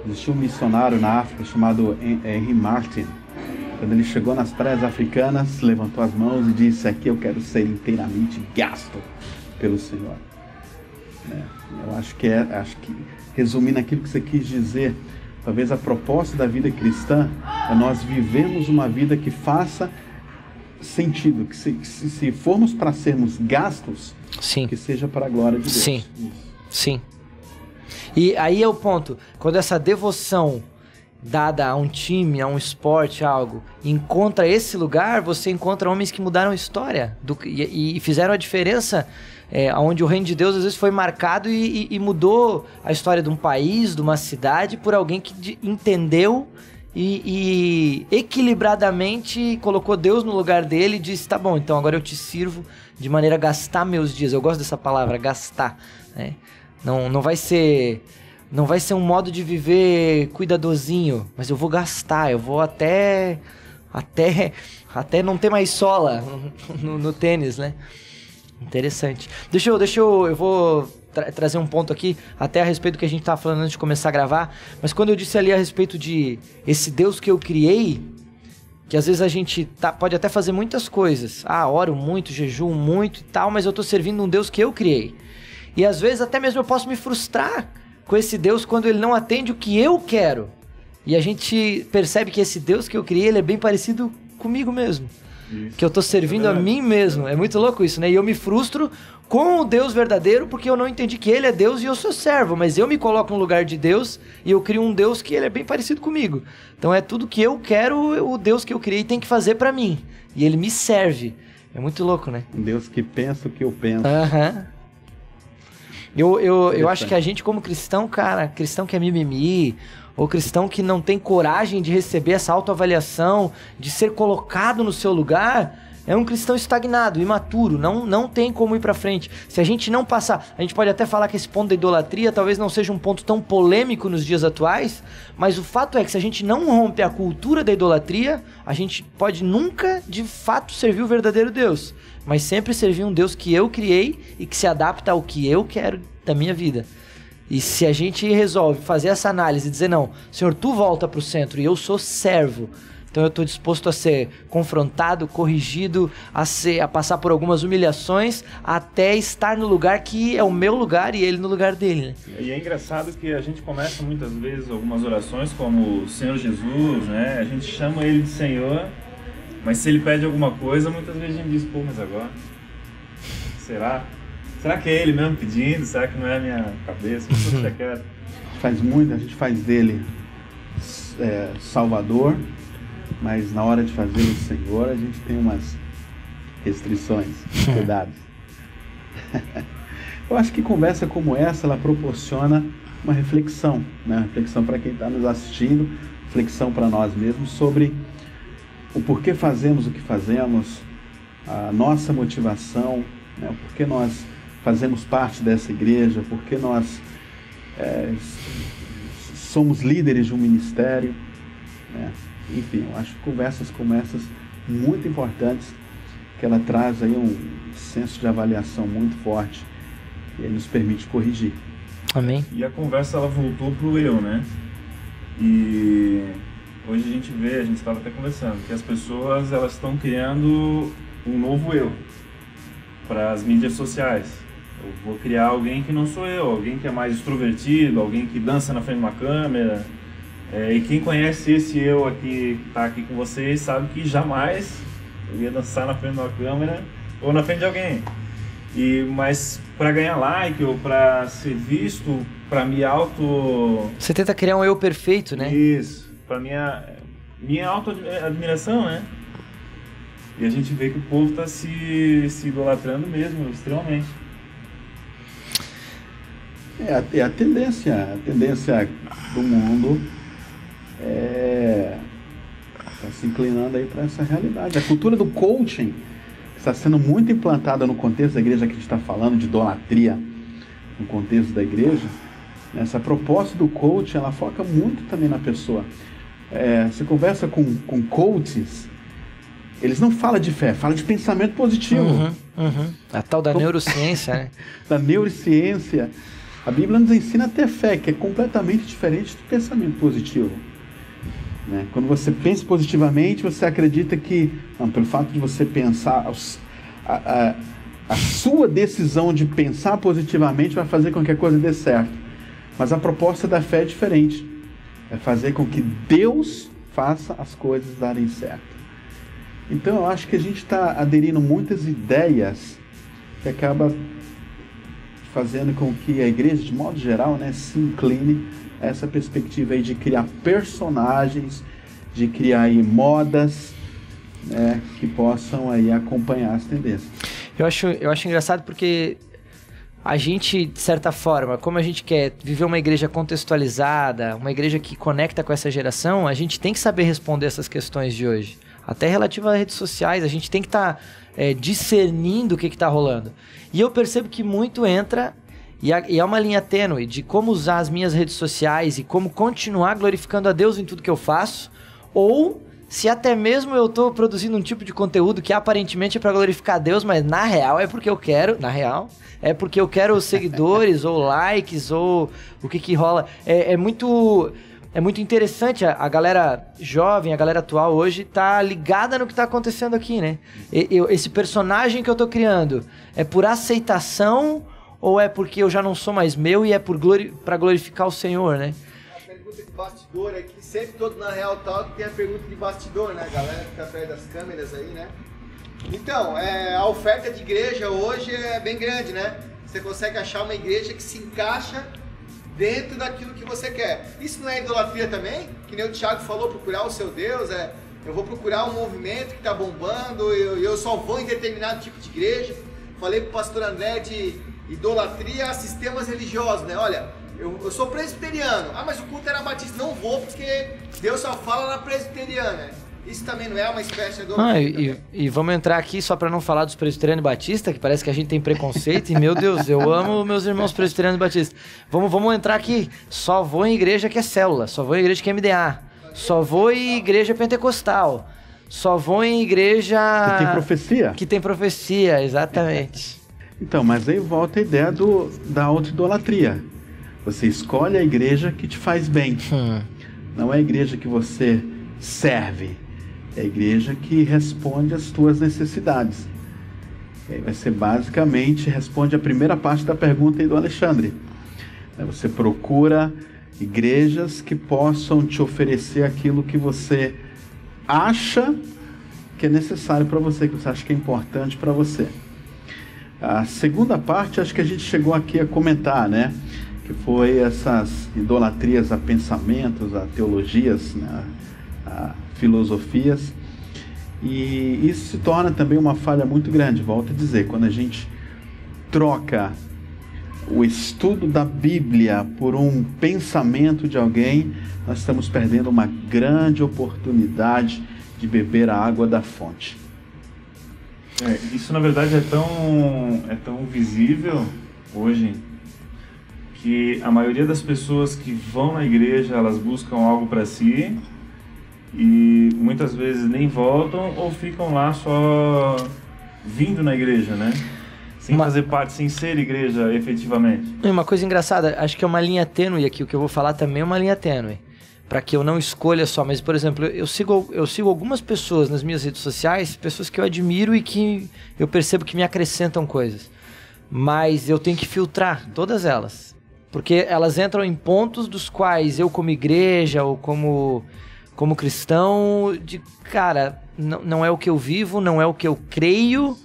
existiu um missionário na África chamado Henry Martin. Quando ele chegou nas praias africanas, levantou as mãos e disse: aqui eu quero ser inteiramente gasto pelo Senhor. Eu acho que resumindo aquilo que você quis dizer, talvez a proposta da vida cristã é nós vivemos uma vida que faça sentido, que se formos para sermos gastos, sim, que seja para a glória de Deus. Sim, sim. E aí é o ponto, quando essa devoção dada a um time, a um esporte, a algo, encontra esse lugar, você encontra homens que mudaram a história e fizeram a diferença, onde o reino de Deus às vezes foi marcado e mudou a história de um país, de uma cidade, por alguém que entendeu e equilibradamente colocou Deus no lugar dele e disse: tá bom, então agora eu te sirvo de maneira a gastar meus dias. Eu gosto dessa palavra, gastar, né? Não vai ser um modo de viver cuidadosinho, mas eu vou gastar, eu vou até não ter mais sola no tênis, né? Interessante. Eu vou trazer um ponto aqui, até a respeito do que a gente estava falando antes de começar a gravar, mas quando eu disse ali a respeito de esse Deus que eu criei, que às vezes a gente pode até fazer muitas coisas, oro muito, jejuo muito e tal, mas eu estou servindo um Deus que eu criei. E às vezes até mesmo eu posso me frustrar com esse Deus quando ele não atende o que eu quero. E a gente percebe que esse Deus que eu criei, ele é bem parecido comigo mesmo. Isso. Que eu tô servindo a mim mesmo. É muito louco isso, né? E eu me frustro com o Deus verdadeiro porque eu não entendi que ele é Deus e eu sou servo. Mas eu me coloco no lugar de Deus e eu crio um Deus que ele é bem parecido comigo. Então é tudo que eu quero, o Deus que eu criei tem que fazer pra mim. E ele me serve. É muito louco, né? Um Deus que pensa o que eu penso. Eu acho que a gente como cristão, cara, cristão que é mimimi, ou cristão que não tem coragem de receber essa autoavaliação, de ser colocado no seu lugar, é um cristão estagnado, imaturo, não tem como ir pra frente. Se a gente não passar, a gente pode até falar que esse ponto da idolatria talvez não seja um ponto tão polêmico nos dias atuais, mas o fato é que se a gente não romper a cultura da idolatria, a gente pode nunca de fato servir o verdadeiro Deus, mas sempre servir um Deus que eu criei e que se adapta ao que eu quero da minha vida. E se a gente resolve fazer essa análise e dizer, não, Senhor, tu volta pro centro e eu sou servo, então eu estou disposto a ser confrontado, corrigido, a passar por algumas humilhações, até estar no lugar que é o meu lugar e ele no lugar dele, né? E é engraçado que a gente começa muitas vezes algumas orações como Senhor Jesus, né? A gente chama ele de Senhor, mas se ele pede alguma coisa, muitas vezes a gente diz, pô, mas agora? Será? Será que é ele mesmo pedindo? Será que não é a minha cabeça? O que você quer? A gente faz dele Salvador, mas na hora de fazer o Senhor, a gente tem umas restrições, cuidados. Eu acho que conversa como essa, ela proporciona uma reflexão, né? Reflexão para quem está nos assistindo, reflexão para nós mesmos sobre o porquê fazemos o que fazemos, a nossa motivação, né? O porquê nós fazemos parte dessa igreja, porque nós somos líderes de um ministério, né? Enfim, eu acho conversas como essas muito importantes, que ela traz aí um senso de avaliação muito forte e nos permite corrigir. Amém. E a conversa ela voltou pro eu, né? E hoje a gente vê, a gente estava até conversando, que as pessoas elas estão criando um novo eu para as mídias sociais. Eu vou criar alguém que não sou eu, alguém que é mais extrovertido, alguém que dança na frente de uma câmera. E quem conhece esse eu aqui, que está aqui com vocês, sabe que jamais eu ia dançar na frente de uma câmera ou na frente de alguém. Mas para ganhar like ou para ser visto, para me auto... Você tenta criar um eu perfeito, né? Isso, para minha auto-admiração, né? E a gente vê que o povo está se idolatrando mesmo, extremamente. A tendência do mundo está se inclinando aí para essa realidade. A cultura do coaching está sendo muito implantada no contexto da igreja, que a gente está falando de idolatria no contexto da igreja. Essa proposta do coaching, ela foca muito também na pessoa. Você conversa com coaches, eles não falam de fé, falam de pensamento positivo. A tal da neurociência, né? Da neurociência. A Bíblia nos ensina a ter fé, que é completamente diferente do pensamento positivo. Né? Quando você pensa positivamente, você acredita que, pelo fato de você pensar, a sua decisão de pensar positivamente vai fazer com que a coisa dê certo. Mas a proposta da fé é diferente. É fazer com que Deus faça as coisas darem certo. Então eu acho que a gente está aderindo muitas ideias que acaba fazendo com que a igreja, de modo geral, né, se incline a essa perspectiva aí de criar personagens, de criar aí modas, né, que possam aí acompanhar as tendências. Eu acho engraçado porque a gente, de certa forma, como a gente quer viver uma igreja contextualizada, uma igreja que conecta com essa geração, a gente tem que saber responder essas questões de hoje. Até relativo às redes sociais, a gente tem que estar discernindo o que está rolando. E eu percebo que muito entra, e é uma linha tênue, de como usar as minhas redes sociais e como continuar glorificando a Deus em tudo que eu faço, ou se até mesmo eu estou produzindo um tipo de conteúdo que aparentemente é para glorificar a Deus, mas na real é porque eu quero, é porque eu quero seguidores, ou likes, ou o que rola. É muito interessante, a galera jovem, a galera atual hoje tá ligada no que tá acontecendo aqui, né? Esse personagem que eu tô criando é por aceitação ou é porque eu já não sou mais meu e é pra glorificar o Senhor, né? A pergunta de bastidor aqui, sempre todo na Real Talk tem a pergunta de bastidor, né? A galera que tá perto das câmeras aí, né? Então, a oferta de igreja hoje é bem grande, né? Você consegue achar uma igreja que se encaixa dentro daquilo que você quer. Isso não é idolatria também? Que nem o Thiago falou, procurar o seu Deus, eu vou procurar um movimento que está bombando, eu só vou em determinado tipo de igreja. Falei pro pastor André de idolatria a sistemas religiosos, né? Olha, eu sou presbiteriano, mas o culto era batista, não vou porque Deus só fala na presbiteriana. Isso também não é uma espécie de idolatria? E vamos entrar aqui só para não falar dos presbiterianos batistas, que parece que a gente tem preconceito, e meu Deus, eu amo meus irmãos presbiterianos batistas. Vamos entrar aqui, só vou em igreja que é célula, só vou em igreja que é MDA, só vou em igreja pentecostal, só vou em igreja... Que tem profecia. Que tem profecia, exatamente. Então, mas aí volta a ideia da autoidolatria. Você escolhe a igreja que te faz bem. Não é a igreja que você serve. É a igreja que responde às tuas necessidades. E aí vai ser basicamente, responde a primeira parte da pergunta aí do Alexandre. Você procura igrejas que possam te oferecer aquilo que você acha que é necessário para você, que você acha que é importante para você. A segunda parte, acho que a gente chegou aqui a comentar, né? Que foi essas idolatrias a pensamentos, a teologias, né? A filosofias. E isso se torna também uma falha muito grande, volto a dizer, quando a gente troca o estudo da Bíblia por um pensamento de alguém, nós estamos perdendo uma grande oportunidade de beber a água da fonte. Isso na verdade é tão visível hoje que a maioria das pessoas que vão na igreja, elas buscam algo para si e muitas vezes nem voltam ou ficam lá só vindo na igreja, né? Sem fazer parte, sem ser igreja efetivamente. Uma coisa engraçada, acho que é uma linha tênue aqui, o que eu vou falar também é uma linha tênue, para que eu não escolha só, mas por exemplo, eu sigo algumas pessoas nas minhas redes sociais, pessoas que eu admiro e que eu percebo que me acrescentam coisas, mas eu tenho que filtrar todas elas, porque elas entram em pontos dos quais eu como igreja ou como cristão, cara, não é o que eu vivo, não é o que eu creio.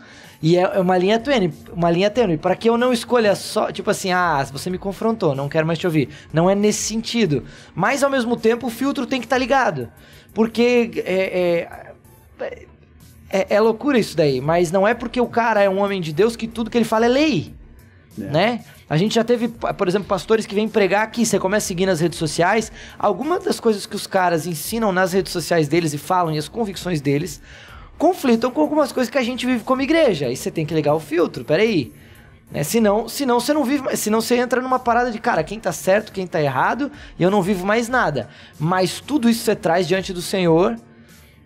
E é uma linha tênue, para que eu não escolha só, tipo assim, você me confrontou, não quero mais te ouvir. Não é nesse sentido. Mas, ao mesmo tempo, o filtro tem que estar ligado. Porque é loucura isso daí, mas não é porque o cara é um homem de Deus que tudo que ele fala é lei, né? A gente já teve, por exemplo, pastores que vêm pregar aqui, você começa a seguir nas redes sociais, algumas das coisas que os caras ensinam nas redes sociais deles e falam, e as convicções deles, conflitam com algumas coisas que a gente vive como igreja. Aí você tem que ligar o filtro, peraí. Né? Senão você não vive, senão você entra numa parada de, cara, quem tá certo, quem tá errado, e eu não vivo mais nada. Mas tudo isso você traz diante do Senhor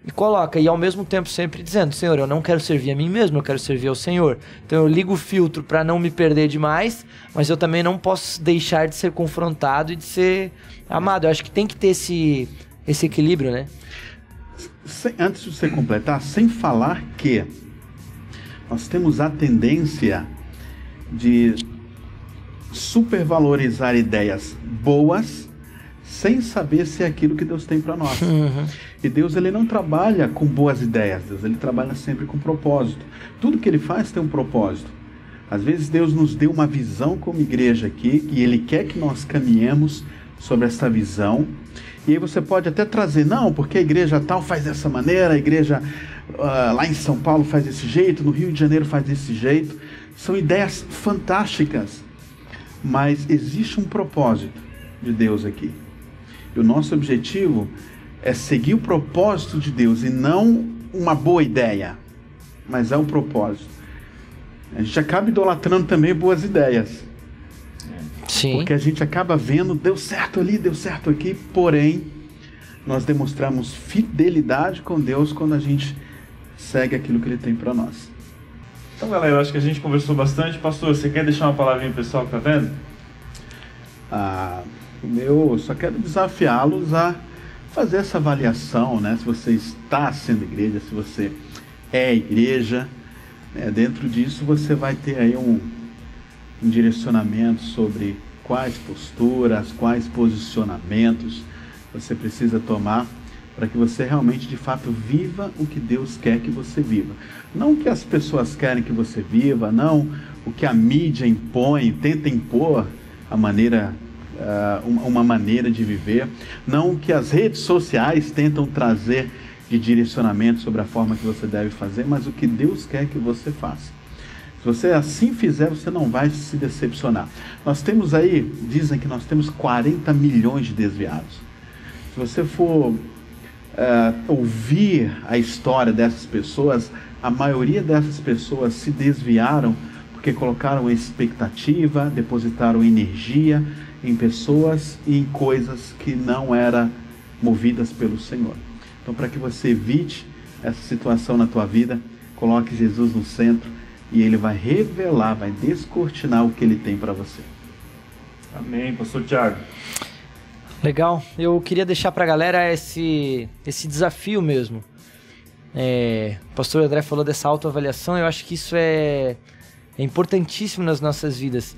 e coloca, e ao mesmo tempo sempre dizendo, Senhor, eu não quero servir a mim mesmo, eu quero servir ao Senhor. Então eu ligo o filtro para não me perder demais, mas eu também não posso deixar de ser confrontado e de ser amado. Eu acho que tem que ter esse equilíbrio, né? Antes de você completar, sem falar que nós temos a tendência de supervalorizar ideias boas sem saber se é aquilo que Deus tem para nós. E Deus, ele não trabalha com boas ideias, Deus, ele trabalha sempre com propósito. Tudo que ele faz tem um propósito. Às vezes Deus nos deu uma visão como igreja aqui e ele quer que nós caminhemos sobre essa visão. E aí você pode até trazer, não, porque a igreja tal faz dessa maneira, a igreja lá em São Paulo faz desse jeito, no Rio de Janeiro faz desse jeito. São ideias fantásticas, mas existe um propósito de Deus aqui. E o nosso objetivo é seguir o propósito de Deus e não uma boa ideia, mas é um propósito. A gente acaba idolatrando também boas ideias. Sim. Porque a gente acaba vendo, deu certo ali, deu certo aqui, porém, nós demonstramos fidelidade com Deus quando a gente segue aquilo que Ele tem para nós. Então, galera, eu acho que a gente conversou bastante. Pastor, você quer deixar uma palavrinha pro pessoal que está vendo? Eu só quero desafiá-los a fazer essa avaliação, né? Se você está sendo igreja, se você é igreja, né? Dentro disso você vai ter aí um direcionamento sobre quais posturas, quais posicionamentos você precisa tomar para que você realmente, de fato, viva o que Deus quer que você viva. Não o que as pessoas querem que você viva, não o que a mídia impõe, tenta impor uma maneira de viver, não o que as redes sociais tentam trazer de direcionamento sobre a forma que você deve fazer, mas o que Deus quer que você faça. Se você assim fizer, você não vai se decepcionar. Nós temos aí, dizem que nós temos 40 milhões de desviados. Se você for ouvir a história dessas pessoas, a maioria dessas pessoas se desviaram porque colocaram expectativa, depositaram energia em pessoas e em coisas que não eram movidas pelo Senhor. Então, para que você evite essa situação na tua vida, coloque Jesus no centro e Ele vai revelar, vai descortinar o que Ele tem para você. Amém, pastor Thiago. Legal, eu queria deixar pra galera esse desafio mesmo. O pastor André falou dessa autoavaliação, eu acho que isso é importantíssimo nas nossas vidas,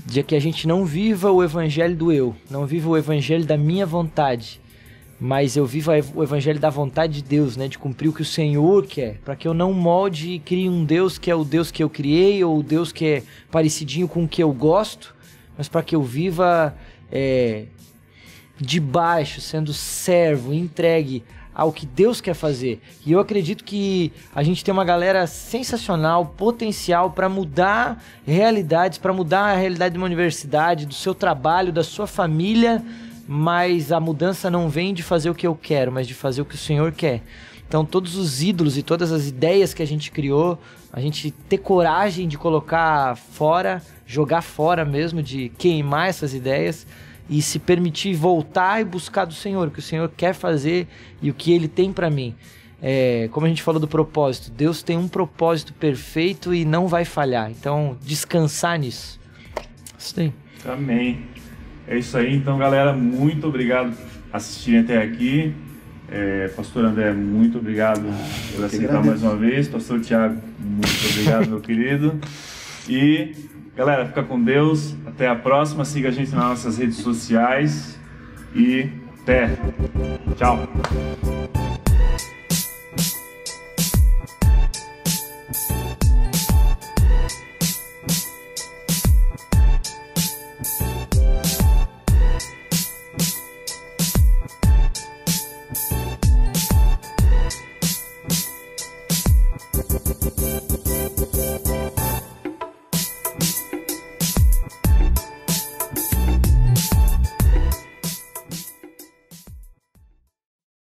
de que a gente não viva o evangelho do eu, não viva o evangelho da minha vontade, mas eu viva o evangelho da vontade de Deus, né, de cumprir o que o Senhor quer, para que eu não molde e crie um Deus que é o Deus que eu criei, ou o Deus que é parecidinho com o que eu gosto, mas para que eu viva de baixo, sendo servo, entregue ao que Deus quer fazer. E eu acredito que a gente tem uma galera sensacional, potencial para mudar realidades, para mudar a realidade de uma universidade, do seu trabalho, da sua família, mas a mudança não vem de fazer o que eu quero, mas de fazer o que o Senhor quer. Então todos os ídolos e todas as ideias que a gente criou, a gente ter coragem de colocar fora, jogar fora mesmo, de queimar essas ideias, e se permitir voltar e buscar do Senhor, o que o Senhor quer fazer e o que Ele tem para mim. Como a gente falou do propósito, Deus tem um propósito perfeito e não vai falhar. Então, descansar nisso. Isso aí. Amém. É isso aí. Então, galera, muito obrigado por assistirem até aqui. Pastor André, muito obrigado por aceitar mais uma vez. Pastor Thiago, muito obrigado, meu querido. E... galera, fica com Deus, até a próxima, siga a gente nas nossas redes sociais e até, tchau!